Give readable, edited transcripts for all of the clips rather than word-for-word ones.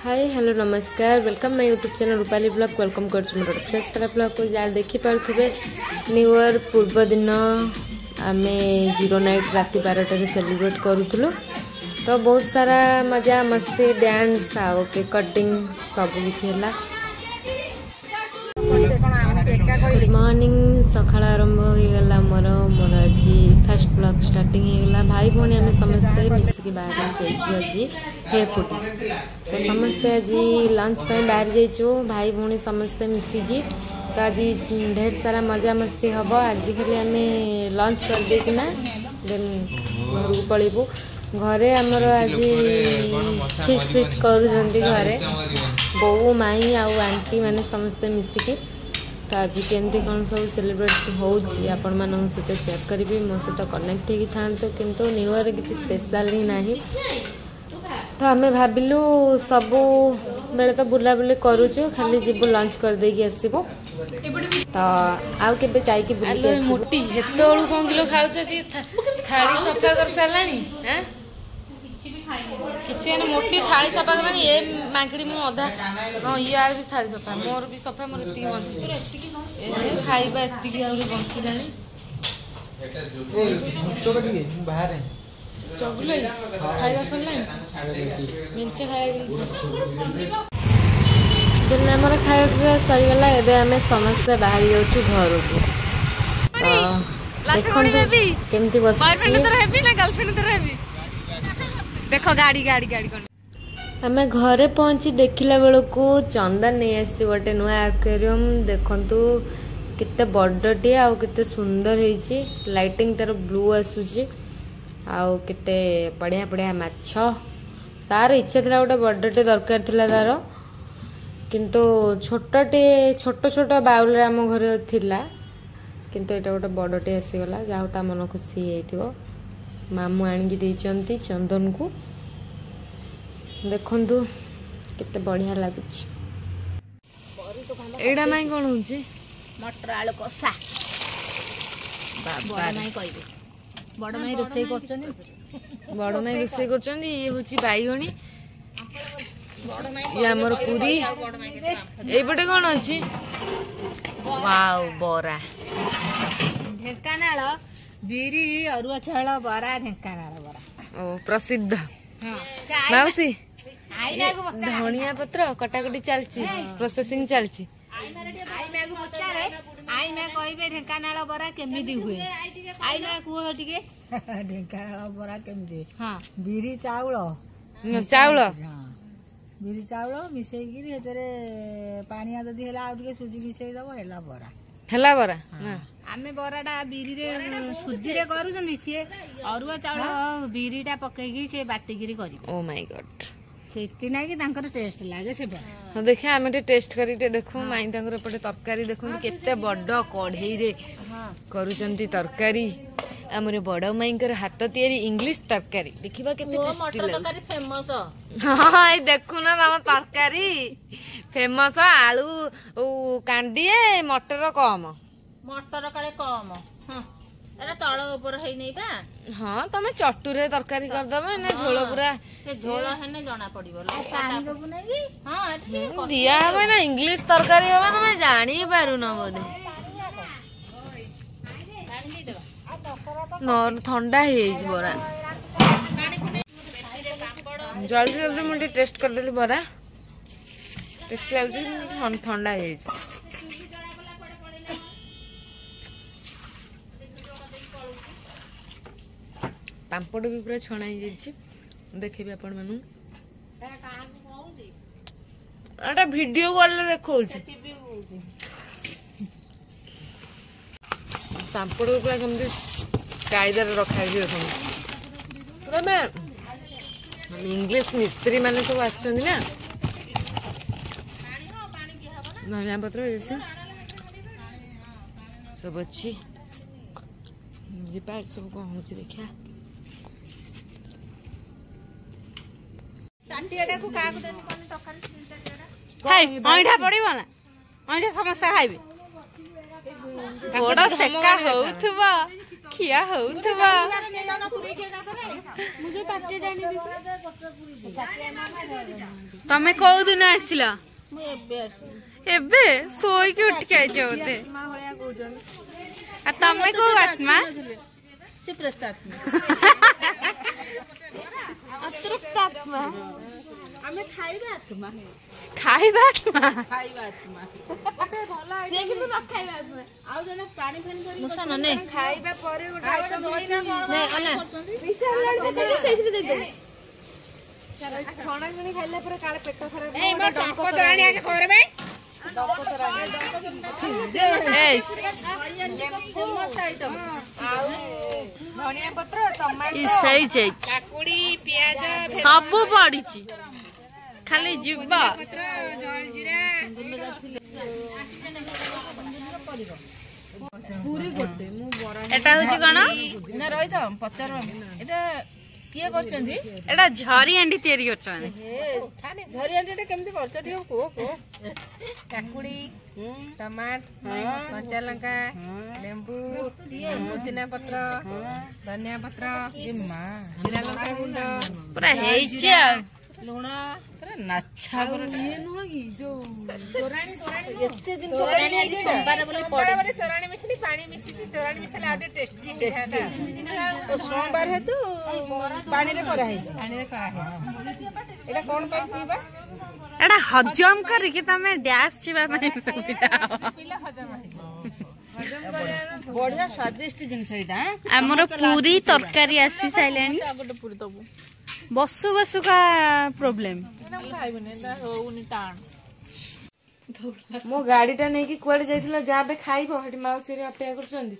Hi hello नमस्कार welcome my YouTube channel Rupali blog welcome कर fresh पारा ब्लॉग को जहाँ देखिपे न्यू ईयर पूर्व दिन आम जीरो नाइट राति 12 सेलिब्रेट करूँ तो बहुत सारा मजा मस्ती डांस आउ केक कटिंग सब किसी है। गुड मॉर्निंग सकाळ आरंभ होगा मोर मोर आज फास्ट ब्लॉग स्टार्टिंग होगा भाई भौणी आम समस्ते मिसिक बाहर जाइए आज हे फुटीज तो समस्ते आज लंच पे बाहर जाइचु भाई भौणी समस्ते मिसिकी तो आज ढेर सारा मजा मस्ती हम आज खाली आम लंच कर देकिना देन घर को पलैबू घरे आमर आज फिस्ट फिस्ट करुँच घरे बो माई आउ आंटी मैंने समस्ते मिसिकी तो आज केमती कौन सब सेलिब्रेट होची आपण मान सहित शेयर करी मो सहित कनेक्ट होगी था किंतु न्यू ईयर किसी स्पेशल ही नहीं तो आम भाविलु सबू बेले तो बुलाबुली करुचु खाली जीवु लंच कर देकी आसबो तो आउ के चाहिए बुली मोटी हेत बड़ू कौन किलो खाऊ थाली सफा कर सारानी किसी मोटी थाली सफा कलानी ए मांगड़ी मु अधा हाँ यार भी थाली सफा मोर भी सफा मोर एति बंची खाइबा एति आउरी बंचिलानी चगुलै खाइबा सरलानी मिंचे खाइबा दिन आमर खाଇବା ପିଇବା ସରିଗଲା ଏବେ ଆମେ ସମସ୍ତେ ବାହାରି ଯାଉଛୁ ଘରକୁ ଦେଖନ୍ତୁ କେମିତି ବସିଛି देख गाड़ी गाड़ी गाड़ी आम घरे पहुंची देखला बेलू चंदन नहीं आसी गोटे नुआ एक्वेरियम देखंतु केते बड़टे आउ केते सुंदर होईची लाइटिंग तार ब्लू आसुची आउ केते बढ़िया बढ़िया माछ तार इच्छा था गोटे बड़टे दरकार थिला तार किंतु छोटे छोट छोट बाउल आम घर थिला किंतु एटा गोटे बड़टे आसीगला जाऊ ता मन खुशी होइथिबो मामू आनिकी देइचंती चंदन को देखंतु केते बढ़िया लागुच एडा माई कोन होची मटर आलू कसा बाबा माई कहबे बड़ माई रोसई करचनी बड़ माई रोसई करचनी ये होची बाईगणी ये हमर पूरी ए पटे कोन अछि वाओ बोरा ढेकानाळ बिरी अरुआ चाउल बरा ढेकानाळ बरा ओ प्रसिद्ध माउसी धनिया पत्र कटाकटी चलची प्रोसेसिंग चलची आई मागु पचारे आई मा कहबे ढेकानाळ बरा केमिदी हुए आई मा कुह टिके ढेकानाळ बरा केमिदी हां बिरी चाउल चाउल बिरी चाउल मिसई गिरी हेतरे पानी आ जदी हला आ टिके सुजी मिसई दबो हेला बरा हेला बरा आमे बराटा बिरी रे सुजी रे करू जनी से अरुआ चाउल बिरीटा पकईगी से बाटीगिरी करी ओ माय गॉड सेति ना कि तांकर टेस्ट लागे से हां देखिए आमे टेस्ट करी देखो माई तांकर पटे तरकारी देखो केते बड़ कढ़ई रे करूचंती तरकारी हमरे बड़ माईंकर हाथ तयारी इंग्लिश तरकारी देखिबा केते टेस्टी लागे तरकारी फेमस हां ए देखु ना हम तरकारी फेमस आलू कांडीए मटर कम मटर काले कम एरा तळ ऊपर हेई नै बा हां तमे चटुरे तरकारी कर दबे ना झोल पूरा से झोल हेने जणा पड़िबो पानी दबु नै कि हां एठी दिया हबे ना इंग्लिश तरकारी हबे तमे जानि पारु न बोधे न ठंडा हे बरा जल्दी जल्दी मुझे टेस्ट कर देली बरा टेस्ट लाग ठंडा है पांपड़ भी पूरा छणा देखे आपण मानू एटा वीडियो कॉल देखो पांपड़ पूरा केमती कायदार रखा देखो इंग्लिश मिस्त्री माने सब आछन ना धनिया पत्र सब अच्छी सब कौन हो देखा ऐठा पड़िबो ना ऐठा समस्त खाइबे बड़ सेका होउथबो खिया होउथबा तमे कौ दिन आसिला एबे सोई के उठ के आइछ होते आ तमे को आत्मा से प्रेतात्मा अतृप्त आत्मा हमें खाइबा आत्मा खाइबा आत्मा से कि न खाइबा आत्मा आ जने पानी पानी करी मुसा नने खाइबा परे गोटा आइटम दोई ना ने अना पैसा लाड सेथि दे दे छणा छणी खाइला पर काले पेट खराब ए मोर डंको तराणी आके करे बे डंको तराणी एस फेमस आइटम आउ धनिया पत्र टमाटो ई सही छै काकुड़ी प्याज सब पड़ीची खाली जीवा पत्र जलजीरा पूरी गोटे मु बरा एटा होची कोन ना रहि त पचार एटा किए करचंदी एटा झरी अंडी तयारी करछन झरी अंडीटा केमती करछ ठीक को काकुड़ी टमाटर कच्चा लंका लेंबू पुदीना पत्र धनिया पत्र ए मां जीरा लंका गुंड पूरा हेइची लूण पूरा नाछा कर ये नुह की जो तोराणी एते दिन तोराणी आज सोमवार बोले पड़े तोराणी मिसली पानी मिसी तोराणी मिसले आटे टेस्टी हेता तो सोमवार है तो पानी रे करा है एटा कोन पाई पीबा एटा हजम करी कि तमे डैश छिबा में सुविधा पिला हजम बढ़िया स्वादिष्ट जिनस एटा हमर पूरी तरकारी आसी साइलेनी गोटे पूरी तबु बसु बसु का प्रॉब्लम मो गाड़ीटा नहीं कि कुआडे जाइथिला जाबे खाइबो हटी माउसी रे अपेक्षा करछंदी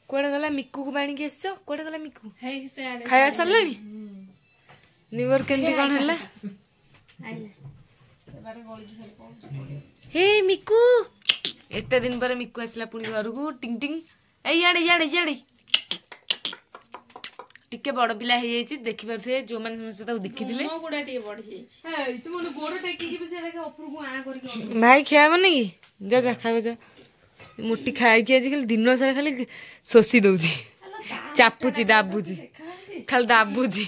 कुआडे गला मिक्कू को बाणी के एसो कुआडे गला मिक्कू खाया सरलनी निवर केंती कोन हला हे मिक्कू एते दिन पर मिक्कू आसला पुनी घर को टिंग टिंग ए याडे याडे याडे टिके बड़ पिला हे जाई देखि परथे जो माने समस्त ताऊ देखिथिले मो गोडा टिके बड़ जाई हे तू मन गोडो टेकी कि से देखे ऊपर को आ करके भाई खायबो नहीं जा जा खाओ जा मुट्ठी खाई के आज खाली दिन सारा खाली सोसी दउची चापुची दाबुची खाली दाबुची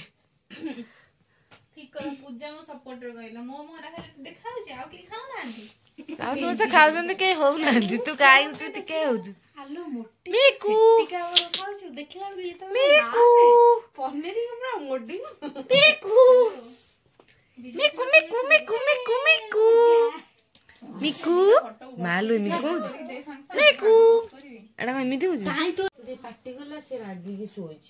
ठीक कर पूजा मो सपोर्टर गइला मो मोडा खाली देखाउची आ कि खाउ नांती साउ समस्त खाउछन के हो नांती तू काई उछु टिके होजु हेलो मोटी मिकू टिका खाउछु देखला ये तो मिकू पनीर हमरा मोडी मिकू मिकू मिकू मिकू मिकू मिकू मिकू मालु मिकू मिकू एडा एमिति होजु काई तो पार्टी गला से रागी के सोइछ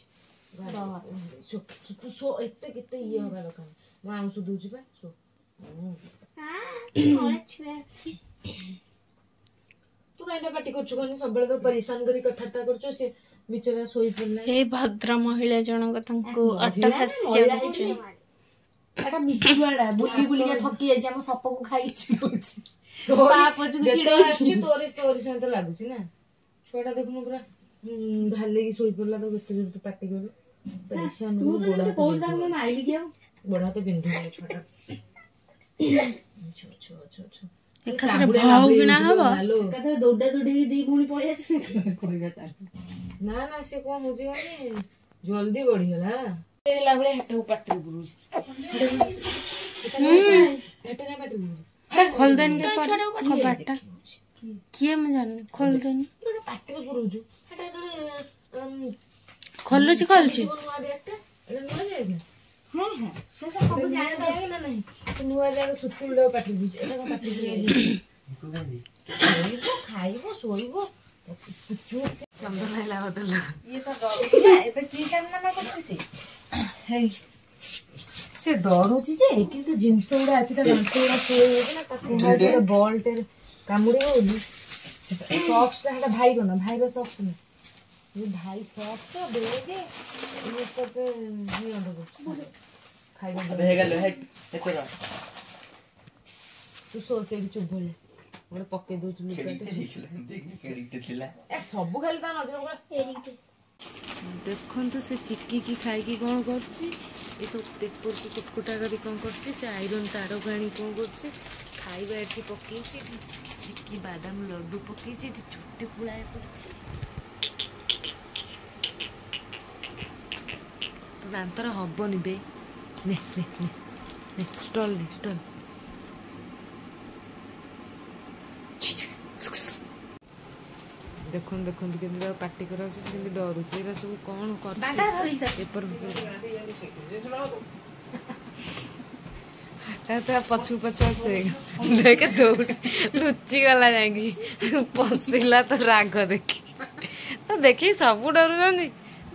तू सो एते केते ये होगा दकान म आउसु दोछि बा सो तू काइदा पार्टी करछु कोनी सब बेले तो परेशान करी कथाता करछु से बिचरा सोई पड़ला हे भद्र महिला जनक तंको अट्टहास्य होछि एटा मिचुआडा बुली बुली के थकी जाय हम सप को खाई छिडोछि तो बाप जु छिडोछि तोरे स्टोरी से तो लागुछि ना छोटा देखनु पूरा भाले की सोई पड़ला तो केते जोर तो पार्टी कर परेशान तू तो बहुत दाग में आइली गया बड़ा तो बिंदु छोटा छो छो छो छो एखारे भाव किना हबो एखारे दौडा दौडी दी भूणी पळी आसी कहबा चाहछु ना ना से कोन होजी माने जल्दी बढ़ी होला एला बळे हटे पाटी बुरुज हटे ना पाटी बुरुज खोलदन के पर कबाटा किए म जाने खोलदन पाटी बुरुज हटे खोलुची खोलुची नुआ देखटा एला नुआ देख हां हां से सब जाने देगे ना नहीं तो नुआ जाके सुतुल पाटी बुरुज एला का पाटी बुरुज खाइबो सोइबो चुप चंदा लाइला बदल ये तो डरुला एबे की करना ना करछ से डरुची जे किंतु जिंस उडा अछि त गंतुडा सोइ ना ताकू हाइटे बॉल टे कामुडी होली सॉक्स ता हटा भाई रो सॉक्स ने ये भाई सॉक्स तो बेगे ये सब ये अंदर खाइबो हे गेलो हे चलो तू सो से भी चुप बोले मोर पक्के दो चुली केडिटे थिला ए सब खाली ता नजर पड़ा एरिटे देखन तो से चिक्की की खाई की कोन करछि ए सब पेपर को कुटकुटा करी कोन करछि से आयरन तारो गाणी कोन करछि खाइबा एठी पक्के छी चिक्की बादाम लड्डू पक्के छी छुट्टी पुलाए करछि ଦାନ୍ତର ହବନି ବେ ନେ ନେ ନେ ନେ ଷ୍ଟଲ୍ ନେ ଷ୍ଟଲ୍ ଦେଖନ୍ତୁ ଦେଖନ୍ତୁ କେମିତି ତାକୁ ପାଟି କରାଉଛି ସେ କେମିତି ଡରୁଛି ଏଇଟା ସବୁ କଣ କରୁଛି ପଛକୁ ପଛ ଆସେ ଦେଖେ ଦୌଡ଼ି ଲୁଚିଗଲା ଯାଇକି ପଶିଲା ତ ରାଗ ଦେଖି ତ ଦେଖିକି ସବୁ ଡରୁଛନ୍ତି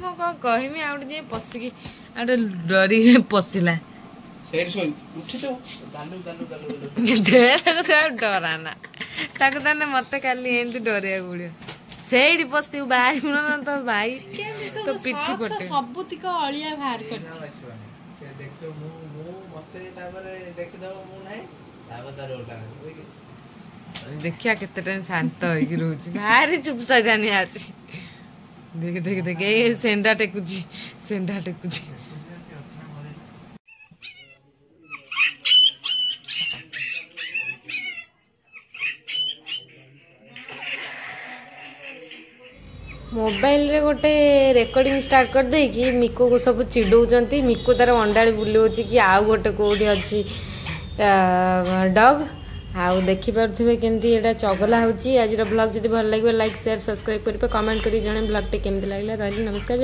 ମୁଁ କଣ କହିବି ଆଉ ଗୋଟେ ଯାଇ ପଶିକି ଆଉ ଗୋଟେ ଡରିକି ପଶିଲା ଡରାନା ତାକୁ ତାହେଲେ ମତେ କାଲି ଏମିତି ଡରିବାକୁ ପଡିବ ସେଇଠି ପଶିଥିବୁ ବାହାରିବୁନ ନା ତ ଭାଇ ତ ପିଠି ପଟେ ସବୁତିକ ଅଳିଆ ବାହାର କରିଛି ଦେଖିଆ କେତେ ଟାଇମ ଶାନ୍ତ ହେଇକି ରହୁଛି ଭାରି ଚୁପ ସାଇଦାନିଆ ଅଛି ଦେଖ ଦେଖ ଦେଖ ଏଇ ସେଣ୍ଡା ଟେକୁଛି मोबाइल रे गोटे रेकर्डिंग स्टार्ट कर दे कि मिको को सब चिड़ौंती मिको तार अंडाड़ी बुलाऊँ कि आउ गोटे कौटी अच्छी डग आउ देखिपे केमती एटा चगला होची आज ब्लॉग जब भल लगे लाइक शेयर सब्सक्राइब करेंगे कमेंट करी जने ब्लॉग टे केमती लगे रही नमस्कार।